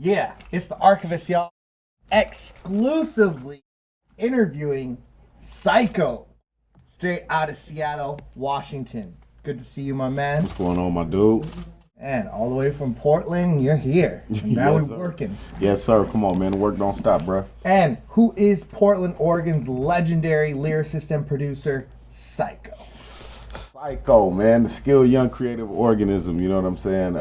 Yeah, it's the Archivist, y'all. Exclusively interviewing Syko, straight out of Seattle, Washington. Good to see you, my man. What's going on, my dude? And all the way from Portland, you're here. And now Yes, we're sir. working. Yes, sir. Come on, man. The work don't stop, bro. And who is Portland, Oregon's legendary lyricist and producer, Syko? Psycho, man. The skilled young creative organism, you know what I'm saying?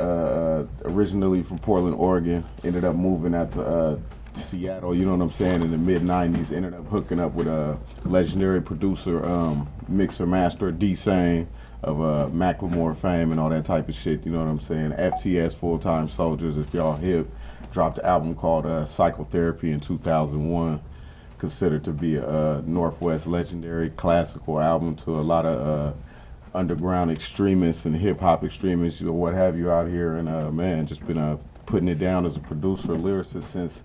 Originally from Portland, Oregon. Ended up moving out to Seattle, you know what I'm saying, in the mid-90s. Ended up hooking up with a legendary producer, mixer master, D-Sane of Mac fame and all that type of shit, you know what I'm saying? FTS, Full-Time Soldiers, if y'all hip. Dropped an album called Psychotherapy in 2001. Considered to be a Northwest legendary classical album to a lot of underground extremists and hip-hop extremists, or what have you out here. And man, just been putting it down as a producer, lyricist since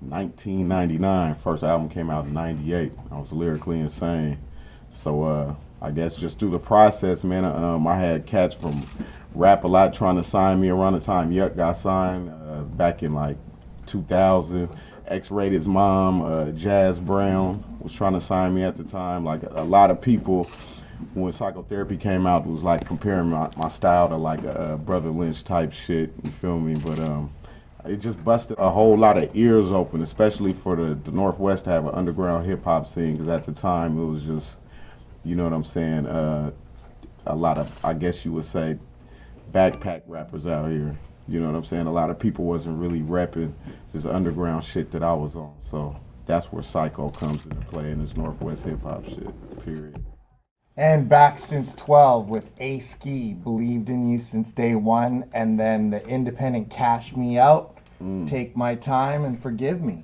1999. First album came out in 98. I was lyrically insane. So I guess just through the process, man, I had cats from Rap a Lot trying to sign me around the time Yuck got signed back in like 2000. X-Rated's mom, Jazz Brown, was trying to sign me at the time. Like a lot of people, when Psychotherapy came out, was like comparing my style to like a Brother Lynch type shit, you feel me? But it just busted a whole lot of ears open, especially for the Northwest to have an underground hip hop scene, because at the time it was just, you know what I'm saying, a lot of, I guess you would say, backpack rappers out here. You know what I'm saying? A lot of people wasn't really repping this underground shit that I was on. So that's where Psycho comes into play in this Northwest hip hop shit, period. And back since 12 with A-Ski, believed in you since day one, and then the independent Cash Me Out, Take My Time and Forgive Me.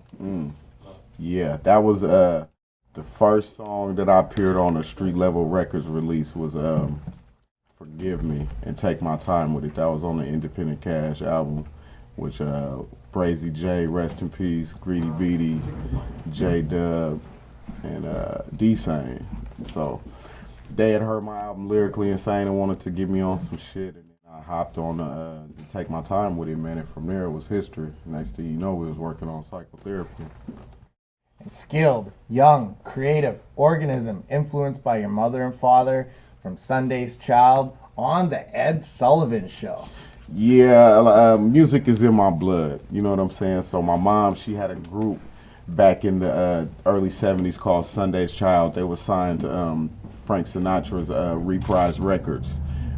Yeah, that was the first song that I appeared on a Street Level Records release was Forgive Me and Take My Time with it. That was on the Independent Cash album, which Brazy J, rest in peace, Greedy Beatty, J Dub, and D-Sane. So they had heard my album Lyrically Insane and wanted to get me on some shit, and then I hopped on to Take My Time with it, man, and from there it was history. Next thing you know, we was working on Psychotherapy. And skilled, young, creative organism influenced by your mother and father from Sunday's Child on the Ed Sullivan Show. Yeah, music is in my blood, you know what I'm saying? So my mom, she had a group back in the early 70s called Sunday's Child. They were signed to Frank Sinatra's Reprise Records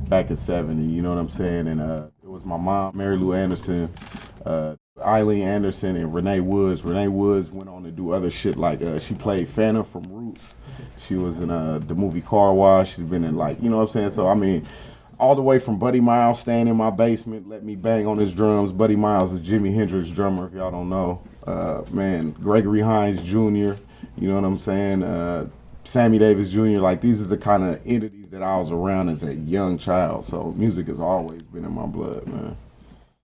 back in 70, you know what I'm saying? And it was my mom, Mary Lou Anderson, Eileen Anderson, and Renee Woods. Renee Woods went on to do other shit, like she played Fanta from Roots. She was in the movie Car Wash. She's been in, like, you know what I'm saying? So I mean, all the way from Buddy Miles staying in my basement, let me bang on his drums. Buddy Miles is Jimi Hendrix drummer, if y'all don't know. Man, Gregory Hines Jr., you know what I'm saying? Sammy Davis Jr., like, these are the kind of entities that I was around as a young child. So music has always been in my blood, man.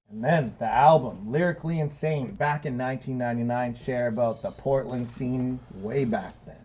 And then the album, Lyrically Insane, back in 1999, share about the Portland scene way back then.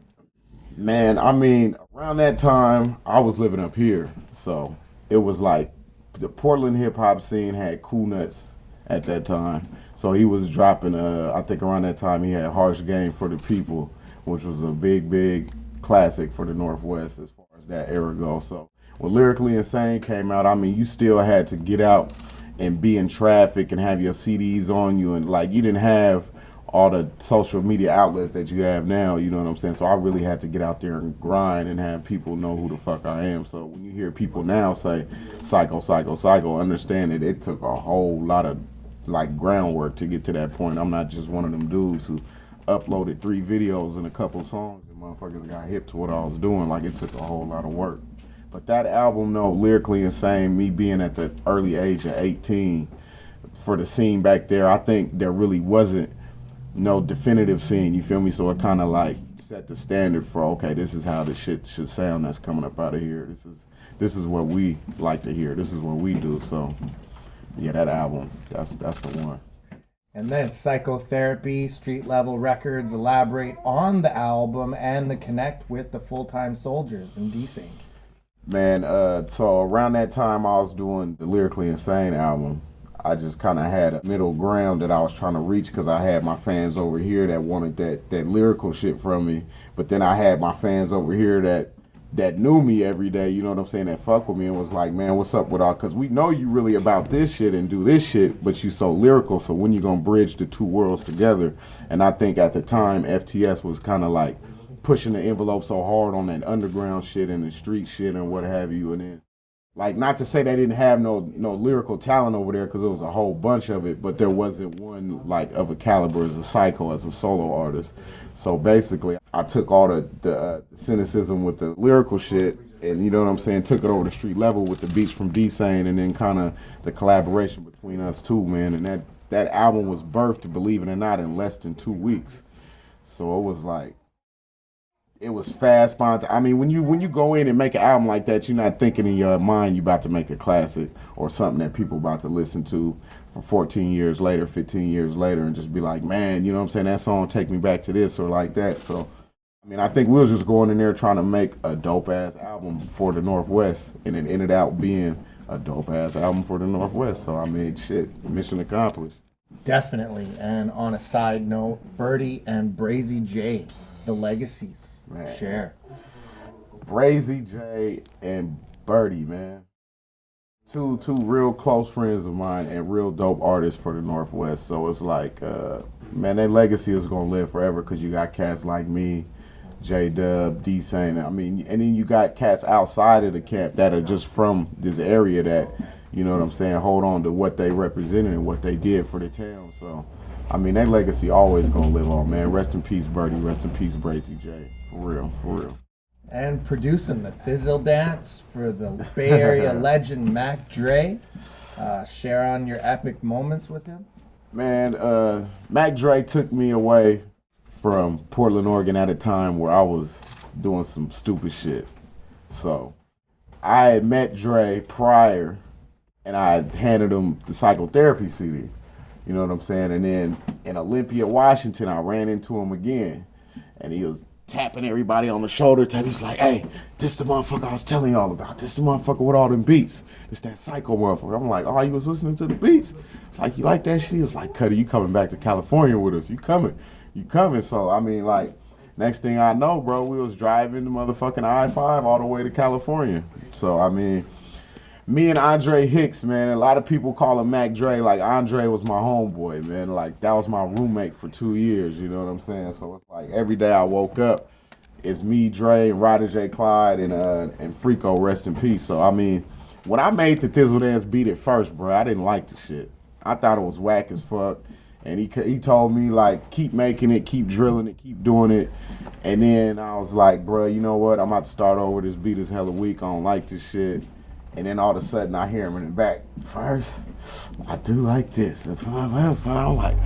Man, I mean, around that time, I was living up here. So it was like the Portland hip hop scene had Cool Nuts at that time. So he was dropping, I think around that time he had Harsh Game for the People, which was a big classic for the Northwest as far as that era goes. So when Lyrically Insane came out, I mean, you still had to get out and be in traffic and have your CDs on you, and like, you didn't have all the social media outlets that you have now, you know what I'm saying? So I really had to get out there and grind and have people know who the fuck I am. So when you hear people now say Psycho, Psycho, Psycho, understand that it took a whole lot of like groundwork to get to that point. I'm not just one of them dudes who uploaded 3 videos and a couple songs and motherfuckers got hip to what I was doing. Like, it took a whole lot of work. But that album, no, Lyrically Insane, me being at the early age of 18, for the scene back there, I think there really wasn't no definitive scene, you feel me? So it kind of like set the standard for, okay, this is how the shit should sound that's coming up out of here. This is what we like to hear. This is what we do. So yeah, that album, that's the one. And then Psychotherapy, Street Level Records elaborate on the album and the connect with the Full-Time Soldiers and D-Sync. Man, so around that time I was doing the Lyrically Insane album, I just kind of had a middle ground that I was trying to reach because I had my fans over here that wanted that lyrical shit from me, but then I had my fans over here that knew me every day, you know what I'm saying, that fuck with me and was like, man, what's up with all, because we know you really about this shit and do this shit, but you so lyrical, so when you gonna bridge the two worlds together? And I think at the time, FTS was kind of like pushing the envelope so hard on that underground shit and the street shit and what have you, and then, like, not to say they didn't have no lyrical talent over there, because there was a whole bunch of it, but there wasn't one like of a caliber as a Psycho, as a solo artist. So basically, I took all the cynicism with the lyrical shit, and you know what I'm saying, took it over the street level with the beats from D-Sane, and then kind of the collaboration between us two, man. And that album was birthed, believe it or not, in less than 2 weeks. So it was like, it was fast, spontaneous. I mean, when you go in and make an album like that, you're not thinking in your mind you about to make a classic or something that people about to listen to for 14 years later, 15 years later, and just be like, man, you know what I'm saying, that song take me back to this or like that. So, I mean, I think we was just going in there trying to make a dope-ass album for the Northwest, and it ended out being a dope-ass album for the Northwest. So, I mean, shit, mission accomplished. Definitely. And on a side note, Birdie and Brazy J, the legacies. Man. Share. Brazy J and Birdie, man. Two real close friends of mine and real dope artists for the Northwest. So it's like, man, their legacy is gonna live forever because you got cats like me, J-Dub, D-Sane. I mean, and then you got cats outside of the camp that are just from this area that, you know what I'm saying, hold on to what they represented and what they did for the town. So, I mean, their legacy always gonna live on, man. Rest in peace, Birdie. Rest in peace, Brazy J. For real, for real. And producing the Fizzle Dance for the Bay Area legend Mac Dre. Share on your epic moments with him. Man, Mac Dre took me away from Portland, Oregon at a time where I was doing some stupid shit. So I had met Dre prior, and I handed him the Psychotherapy CD. You know what I'm saying? And then in Olympia, Washington, I ran into him again, and he was tapping everybody on the shoulder. He's like, hey, this the motherfucker I was telling y'all about. This the motherfucker with all them beats. It's that Psycho motherfucker. I'm like, oh, you was listening to the beats? It's like, you like that shit? He was like, Cuddy, you coming back to California with us. You coming. So, I mean, like, next thing I know, bro, we was driving the motherfucking I-5 all the way to California. So, I mean, me and Andre Hicks, man, a lot of people call him Mac Dre. Like, Andre was my homeboy, man. Like, that was my roommate for 2 years, you know what I'm saying? So it's like every day I woke up, it's me, Dre, and Ryder J. Clyde, and Freako, rest in peace. So, I mean, when I made the Thizzle Dance beat at first, bro, I didn't like the shit. I thought it was whack as fuck. And he told me, like, keep making it, keep drilling it, keep doing it. And then I was like, bro, you know what? I'm about to start over. This beat is hella weak. I don't like this shit. And then all of a sudden I hear him in the back. First, I do like this. I'm like,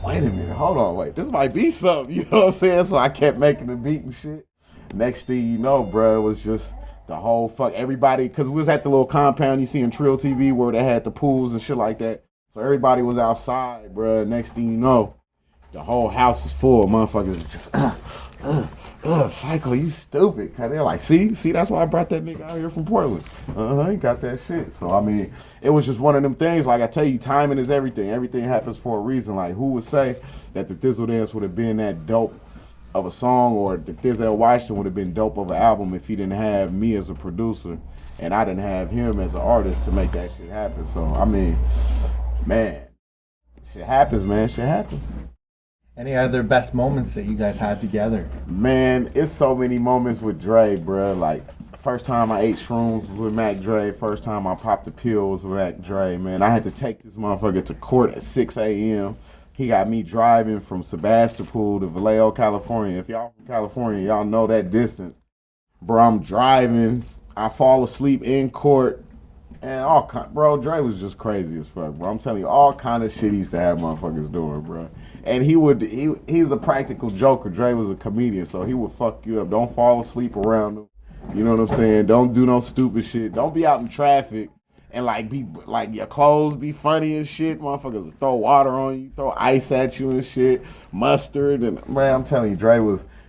wait a minute, hold on, wait. This might be something, you know what I'm saying? So I kept making the beat and shit. Next thing you know, bro, it was just the whole everybody, because we was at the little compound you see in Trill TV where they had the pools and shit like that. So everybody was outside, bro. Next thing you know, the whole house is full. Motherfuckers just, Psycho, you stupid. Cause they're like, see, that's why I brought that nigga out here from Portland. He got that shit. So, I mean, it was just one of them things. Like I tell you, timing is everything. Everything happens for a reason. Like, who would say that the Thizzle Dance would have been that dope of a song, or the Thizzle Washington would have been dope of an album if he didn't have me as a producer and I didn't have him as an artist to make that shit happen. So, I mean, man, shit happens, man. Shit happens. Any other best moments that you guys had together? Man, it's so many moments with Dre, bro. Like, first time I ate shrooms was with Mac Dre. First time I popped the pills with Mac Dre, man. I had to take this motherfucker to court at 6 a.m. He got me driving from Sebastopol to Vallejo, California. If y'all from California, y'all know that distance. Bro, I'm driving. I fall asleep in court. And bro, Dre was just crazy as fuck, bro. I'm telling you, all kind of shit he used to have motherfuckers doing, bro. And he's a practical joker. Dre was a comedian, so he would fuck you up. Don't fall asleep around him. You know what I'm saying? Don't do no stupid shit. Don't be out in traffic and be your clothes be funny and shit. Motherfuckers throw water on you, throw ice at you and shit, mustard, and man, I'm telling you, Dre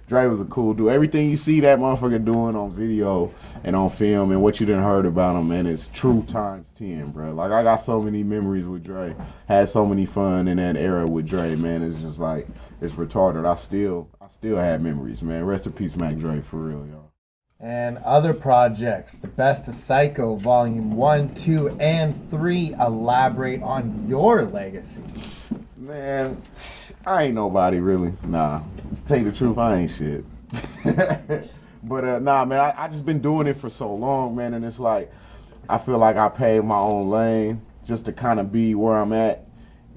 Dre was a cool dude. Everything you see that motherfucker doing on video and on film and what you done heard about him, man, it's true times 10, bro. Like, I got so many memories with Dre. Had so many fun in that era with Dre, man. It's just like, it's retarded. I still have memories, man. Rest in peace, Mac Dre, for real, y'all. And other projects, the best of Psycho, Volume 1, 2, and 3, elaborate on your legacy. Man, I ain't nobody really. Nah, to tell you the truth, I ain't shit. But nah, man, I just been doing it for so long, man, and it's like, I feel like I paved my own lane just to kind of be where I'm at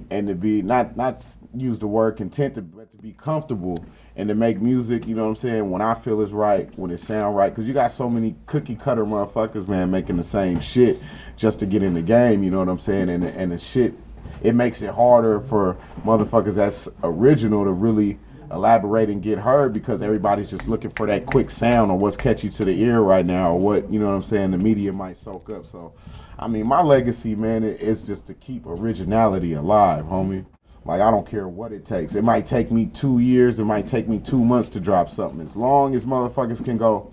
and to be, not use the word content, but to be comfortable and to make music, you know what I'm saying, when I feel it's right, when it sound right. Because you got so many cookie cutter motherfuckers, man, making the same shit just to get in the game, you know what I'm saying, and the shit, it makes it harder for motherfuckers that's original to really elaborate and get heard because everybody's just looking for that quick sound or what's catchy to the ear right now or what, you know what I'm saying, the media might soak up. So, I mean, my legacy, man, is just to keep originality alive, homie. Like, I don't care what it takes. It might take me 2 years. It might take me 2 months to drop something. As long as motherfuckers can go,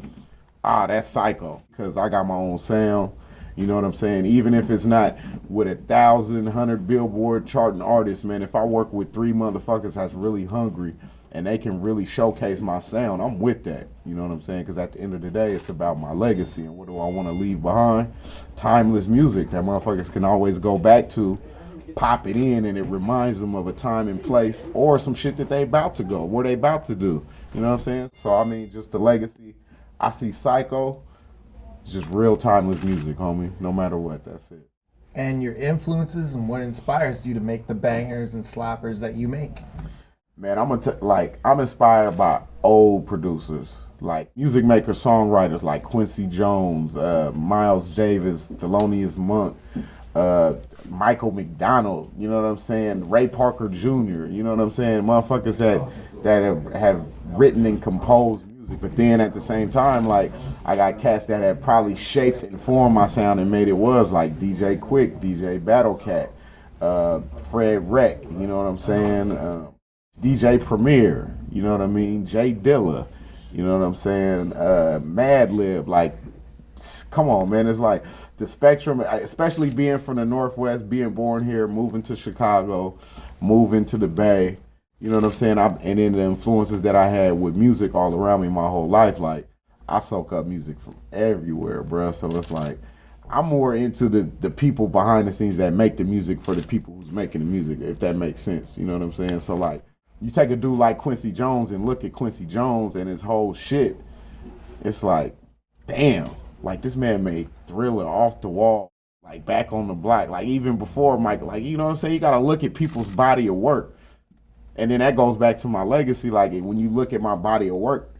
that's Psycho, because I got my own sound. You know what I'm saying? Even if it's not with 1,100 Billboard charting artists, man, if I work with 3 motherfuckers that's really hungry and they can really showcase my sound, I'm with that. You know what I'm saying? Because at the end of the day, it's about my legacy and what do I want to leave behind? Timeless music that motherfuckers can always go back to, pop it in, and it reminds them of a time and place or some shit that they about to go, what they about to do. You know what I'm saying? So, I mean, just the legacy. I see Psycho. It's just real timeless music, homie. No matter what, that's it. And your influences and what inspires you to make the bangers and slappers that you make. Man, I'm inspired by old producers, like music makers, songwriters like Quincy Jones, Miles Davis, Thelonious Monk, Michael McDonald, you know what I'm saying? Ray Parker Jr., you know what I'm saying? Motherfuckers that have written and composed music, but then at the same time, like, I got cats that have probably shaped and formed my sound and made it was, like DJ Quick, DJ Battlecat, Fred Wreck, you know what I'm saying? DJ Premier, you know what I mean? Jay Dilla, you know what I'm saying? Madlib, like, come on, man. It's like the spectrum, especially being from the Northwest, being born here, moving to Chicago, moving to the Bay, you know what I'm saying? And then the influences that I had with music all around me my whole life, like, I soak up music from everywhere, bro. So it's like, I'm more into the people behind the scenes that make the music for the people who's making the music, if that makes sense. You know what I'm saying? So, like, you take a dude like Quincy Jones and look at Quincy Jones and his whole shit, it's like, damn, like, this man made Thriller, Off the Wall, like, Back on the Block, like, even before Michael, like, you know what I'm saying? You gotta look at people's body of work. And then that goes back to my legacy. Like, when you look at my body of work,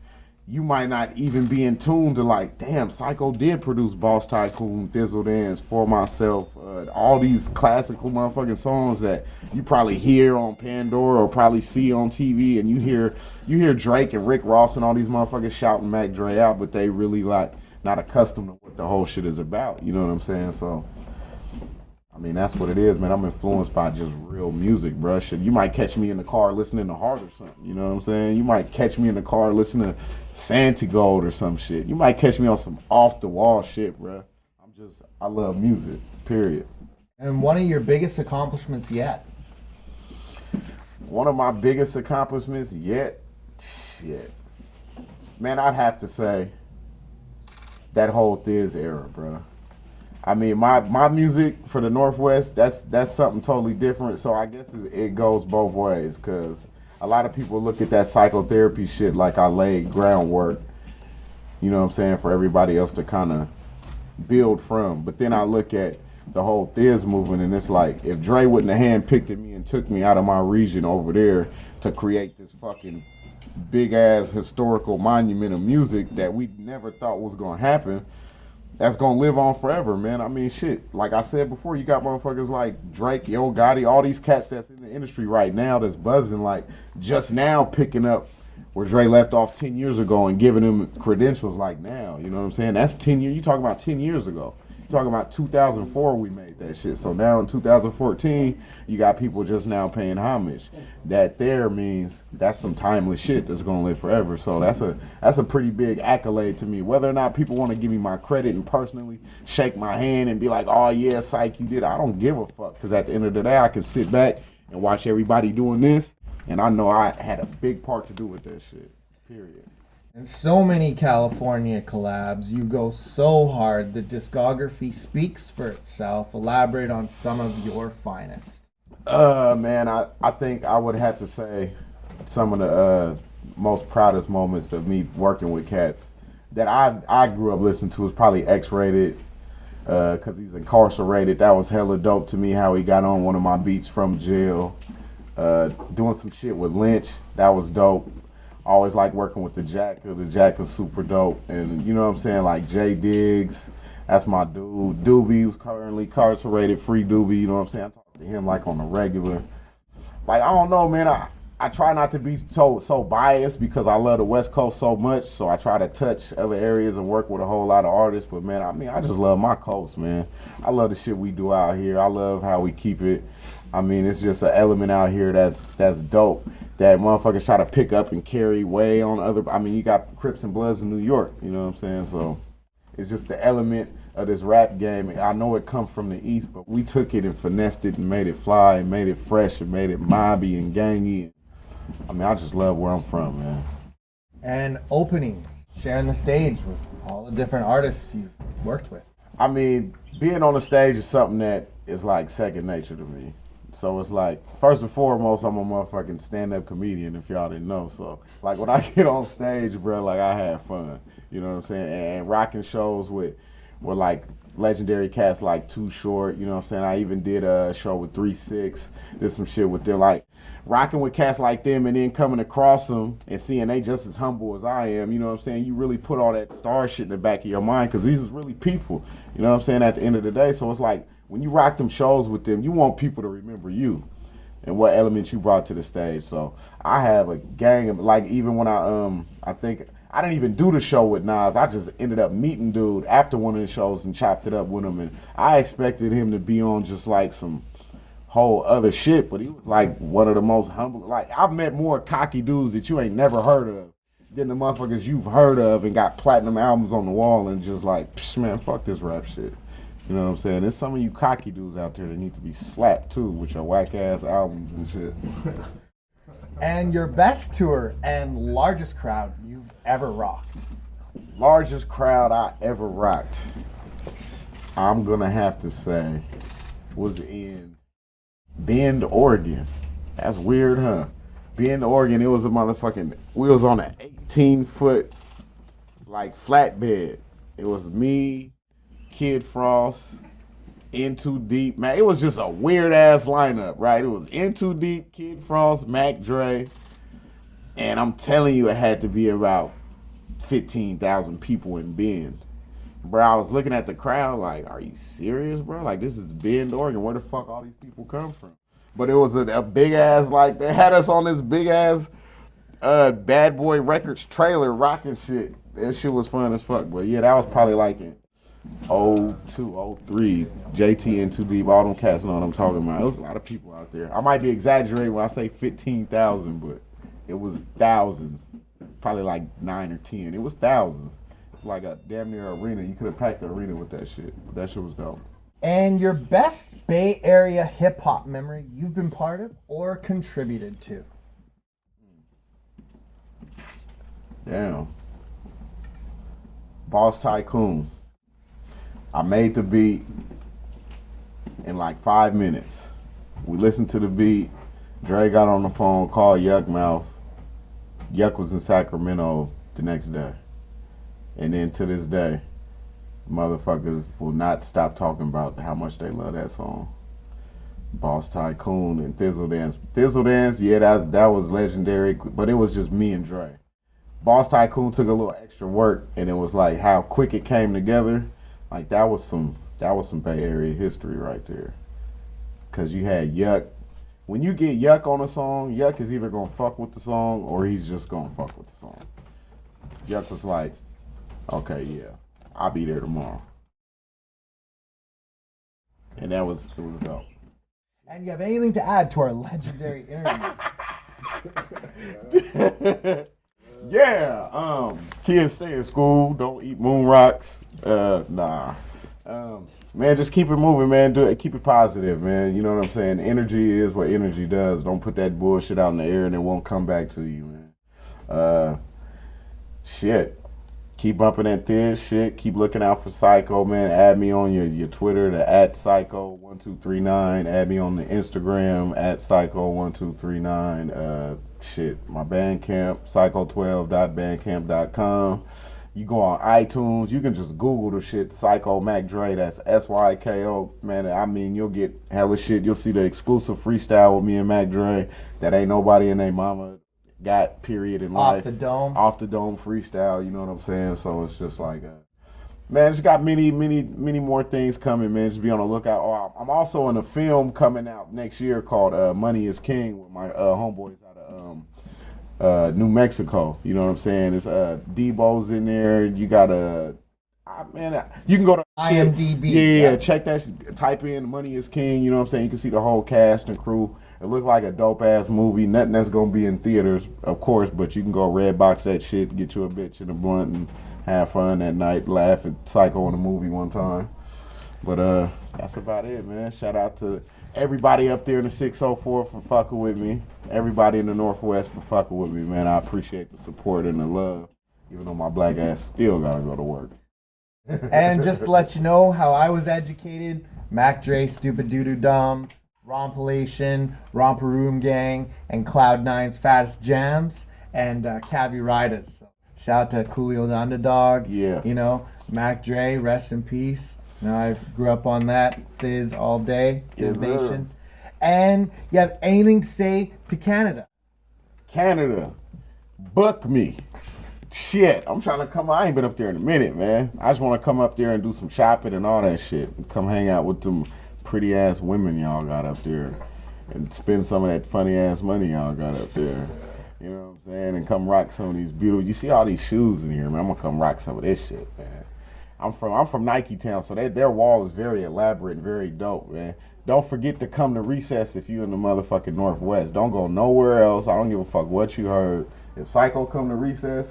you might not even be in tune to, like, damn, Psycho did produce Boss Tycoon, Thizzle Dance, For Myself, all these classical motherfucking songs that you probably hear on Pandora or probably see on TV, and you hear Drake and Rick Ross and all these motherfuckers shouting Mac Dre out, but they really, like, not accustomed to what the whole shit is about. You know what I'm saying? So, I mean, that's what it is, man. I'm influenced by just real music, bro. Shit, you might catch me in the car listening to Heart or something. You know what I'm saying? You might catch me in the car listening to Santigold or some shit. You might catch me on some off the wall shit, bro. I love music, period. And one of your biggest accomplishments yet? One of my biggest accomplishments yet? Shit. Man, I'd have to say that whole Thiz era, bro. I mean, my music for the Northwest, that's something totally different. So I guess it goes both ways, because a lot of people look at that psychotherapy shit like I laid groundwork, you know what I'm saying, for everybody else to kind of build from. But then I look at the whole Thiz movement, and it's like, if Dre wouldn't have handpicked at me and took me out of my region over there to create this fucking big-ass historical monument of music that we never thought was going to happen, that's gonna live on forever, man. I mean, shit, like I said before, you got motherfuckers like Drake, Yo Gotti, all these cats that's in the industry right now that's buzzing, like, just now picking up where Dre left off 10 years ago and giving them credentials like now, you know what I'm saying? That's 10 years, you talking about 10 years ago. talking about 2004 we made that shit. So now in 2014, you got people just now paying homage. That there means that's some timeless shit that's gonna live forever. So that's a pretty big accolade to me. Whether or not people want to give me my credit and personally shake my hand and be like, oh yeah, Psych, you did it. I don't give a fuck, because at the end of the day, I can sit back and watch everybody doing this, and I know I had a big part to do with that shit. Period. And so many California collabs. You go so hard. The discography speaks for itself. Elaborate on some of your finest. Man, I think I would have to say some of the most proudest moments of me working with cats that I grew up listening to was probably X-Rated, because he's incarcerated. That was hella dope to me, how he got on one of my beats from jail. Doing some shit with Lynch, that was dope. Always like working with the Jacker. The Jacker's super dope. And you know what I'm saying? Like Jay Diggs, that's my dude. Doobie, who's currently incarcerated, free Doobie, you know what I'm saying? I talk to him like on a regular. Like, I don't know, man. I try not to be so biased, because I love the West Coast so much. So I try to touch other areas and work with a whole lot of artists. But man, I just love my coast, man. I love the shit we do out here. I love how we keep it. I mean, it's just an element out here that's dope, that motherfuckers try to pick up and carry way on other. I mean, you got Crips and Bloods in New York, you know what I'm saying? So it's just the element of this rap game. I know it comes from the East, but we took it and finessed it and made it fly and made it fresh and made it mobby and gangy. I mean, I just love where I'm from, man. And openings, sharing the stage with all the different artists you've worked with. I mean, being on the stage is something that is like second nature to me. So it's like, first and foremost, I'm a motherfucking stand-up comedian, if y'all didn't know. So, like, when I get on stage, bro, like, I have fun. You know what I'm saying? And rocking shows with like, legendary cats like Too Short, you know what I'm saying? I even did a show with 3-6, did some shit with them. Like, rocking with cats like them and then coming across them and seeing they just as humble as I am, you know what I'm saying? You really put all that star shit in the back of your mind, because these is really people, you know what I'm saying, at the end of the day. So it's like, when you rock them shows with them, you want people to remember you and what elements you brought to the stage. So I have a gang of, like, even when I think I didn't even do the show with Nas. I just ended up meeting dude after one of the shows and chopped it up with him. And I expected him to be on just like some whole other shit, but he was like one of the most humble. Like, I've met more cocky dudes that you ain't never heard of than the motherfuckers you've heard of and got platinum albums on the wall and just like, psh, man, fuck this rap shit. You know what I'm saying? There's some of you cocky dudes out there that need to be slapped too with your whack ass albums and shit. And your best tour and largest crowd you've ever rocked. Largest crowd I ever rocked, I'm gonna have to say, was in Bend, Oregon. That's weird, huh? Bend, Oregon, it was a motherfucking, we was on an 18-foot like flatbed. It was me, Kid Frost, In Too Deep. Man, it was just a weird ass lineup, right? It was In Too Deep, Kid Frost, Mac Dre, and I'm telling you, it had to be about 15,000 people in Bend. Bro, I was looking at the crowd like, are you serious, bro? Like, this is Bend, Oregon. Where the fuck all these people come from? But it was a big ass, like, they had us on this big ass Bad Boy Records trailer rocking shit. That shit was fun as fuck. But yeah, that was probably like in 02, 03, JT and Too Deep, all them cats know what I'm talking about. There was a lot of people out there. I might be exaggerating when I say 15,000, but it was thousands. Probably like 9 or 10. It was thousands. It's like a damn near arena. You could have packed the arena with that shit. But that shit was dope. And your best Bay Area hip hop memory you've been part of or contributed to? Damn. Boss Tycoon. I made the beat in like 5 minutes. We listened to the beat. Dre got on the phone, called Yuck Mouth. Yuck was in Sacramento the next day. And then to this day, motherfuckers will not stop talking about how much they love that song. Boss Tycoon and Thizzle Dance. Thizzle Dance, yeah, that was legendary, but it was just me and Dre. Boss Tycoon took a little extra work, and it was like how quick it came together. Like that was some Bay Area history right there. Cause you had Yuck. When you get Yuck on a song, Yuck is either gonna fuck with the song or he's just gonna fuck with the song. Yuck was like, okay, yeah, I'll be there tomorrow. and it was dope. And you have anything to add to our legendary interview? Yeah, kids stay in school, don't eat moon rocks. Nah. Man, just keep it moving, man. Do it, keep it positive, man. You know what I'm saying? Energy is what energy does. Don't put that bullshit out in the air and it won't come back to you, man. Shit. Keep bumping that thin shit. Keep looking out for Psycho, man. Add me on your Twitter, the @Psycho1239. Add me on the Instagram, @Psycho1239. Shit, my Bandcamp, psycho12.bandcamp.com. You go on iTunes, you can just Google the shit, Psycho Mac Dre, that's SYKO. Man, I mean, you'll get hella shit. You'll see the exclusive freestyle with me and Mac Dre that ain't nobody in their mama got, period, in life. Off the dome. Off the dome freestyle, you know what I'm saying? So it's just like, man, it's got many more things coming, man. Just be on the lookout. Oh, I'm also in a film coming out next year called Money is King with my homeboys out of New Mexico. You know what I'm saying? It's Debo's in there. You got man, you can go to IMDb. Yeah, check that. Type in Money is King. You know what I'm saying? You can see the whole cast and crew. It looked like a dope ass movie. Nothing that's gonna be in theaters, of course, but you can go red box that shit, get you a bitch and a blunt, and have fun that night. Laugh at Psycho in the movie one time. But that's about it, man. Shout out to everybody up there in the 604 for fucking with me. Everybody in the Northwest for fucking with me, man. I appreciate the support and the love, even though my black ass still gotta go to work. And just to let you know how I was educated, Mac Dre, Stupid Doodoo Dumb, Rompilation, Romper Room Gang, and Cloud9's Fattest Jams, and Cavi Riders. So, shout out to Coolio the Underdog. Yeah. You know, Mac Dre, rest in peace. You know, I grew up on that. Fizz all day. Fizz Yes, sir. Nation. And you have anything to say to Canada? Canada, book me. Shit, I'm trying to come. I ain't been up there in a minute, man. I just want to come up there and do some shopping and all that shit. And come hang out with them pretty ass women y'all got up there, and spend some of that funny ass money y'all got up there. You know what I'm saying? And come rock some of these beautiful. You see all these shoes in here, man. I'm gonna come rock some of this shit, man. I'm from Nike Town, so their wall is very elaborate and very dope, man. Don't forget to come to Recess if you in the motherfucking Northwest. Don't go nowhere else. I don't give a fuck what you heard. If Psycho come to Recess,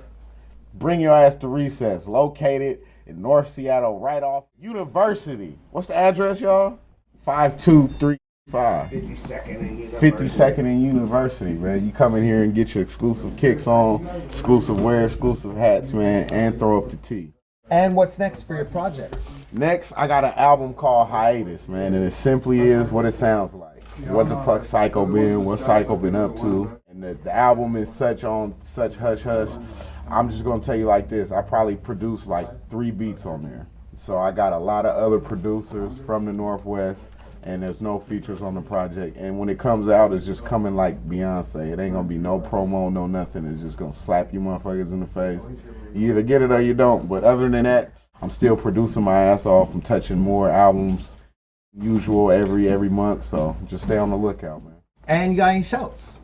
bring your ass to Recess. Located in North Seattle, right off University. What's the address, y'all? 5235. 52nd and University, man. You come in here and get your exclusive kicks on, exclusive wear, exclusive hats, man, and throw up the tea. And what's next for your projects? Next, I got an album called Hiatus, man, and it simply is what it sounds like. What the fuck Psycho been, what Psycho been up to. And the album is such hush hush. I'm just gonna tell you like this, I probably produced like 3 beats on there. So I got a lot of other producers from the Northwest, and there's no features on the project. And when it comes out, it's just coming like Beyonce. It ain't gonna be no promo, no nothing. It's just gonna slap you motherfuckers in the face. You either get it or you don't. But other than that, I'm still producing my ass off. I'm touching more albums, usual every month. So just stay on the lookout, man. And you got any shouts?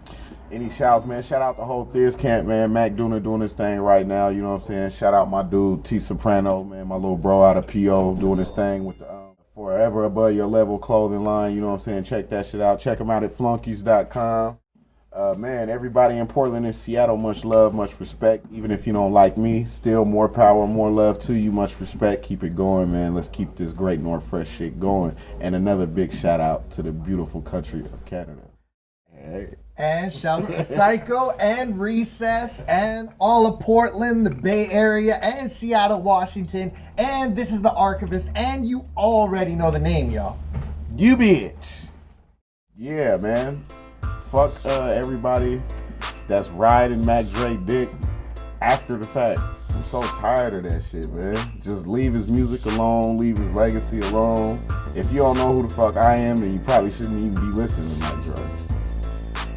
Any shouts, man? Shout out the whole Thiz camp, man. Mac doing his thing right now, you know what I'm saying? Shout out my dude, T Soprano, man, my little bro out of PO, doing his thing with the Forever Above Your Level clothing line, you know what I'm saying? Check that shit out. Check them out at flunkies.com. Man, everybody in Portland and Seattle, much love, much respect. Even if you don't like me, still more power, more love to you, much respect. Keep it going, man. Let's keep this great Northwest shit going. And another big shout out to the beautiful country of Canada. Hey. And shouts to Psycho and Recess and all of Portland, the Bay Area, and Seattle, Washington. And this is the Archivist, and you already know the name, y'all. You bitch. Yeah, man. Fuck everybody that's riding Mac Dre dick after the fact. I'm so tired of that shit, man. Just leave his music alone, leave his legacy alone. If you don't know who the fuck I am, then you probably shouldn't even be listening to Mac Dre.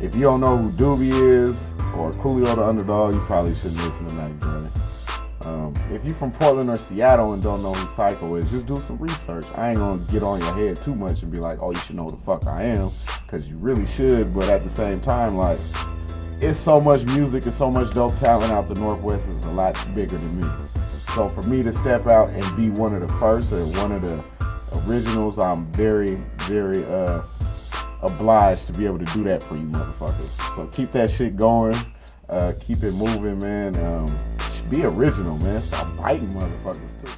If you don't know who Doobie is or Coolio the Underdog, you probably shouldn't listen to Mac Dre. If you from Portland or Seattle and don't know who Psycho is, just do some research. I ain't gonna get on your head too much and be like, oh, you should know who the fuck I am, because you really should, but at the same time, like, it's so much music and so much dope talent out the Northwest is a lot bigger than me. So for me to step out and be one of the first or one of the originals. I'm very, very obliged to be able to do that for you motherfuckers. So keep that shit going. Keep it moving, man. Be original, man. Stop biting motherfuckers too.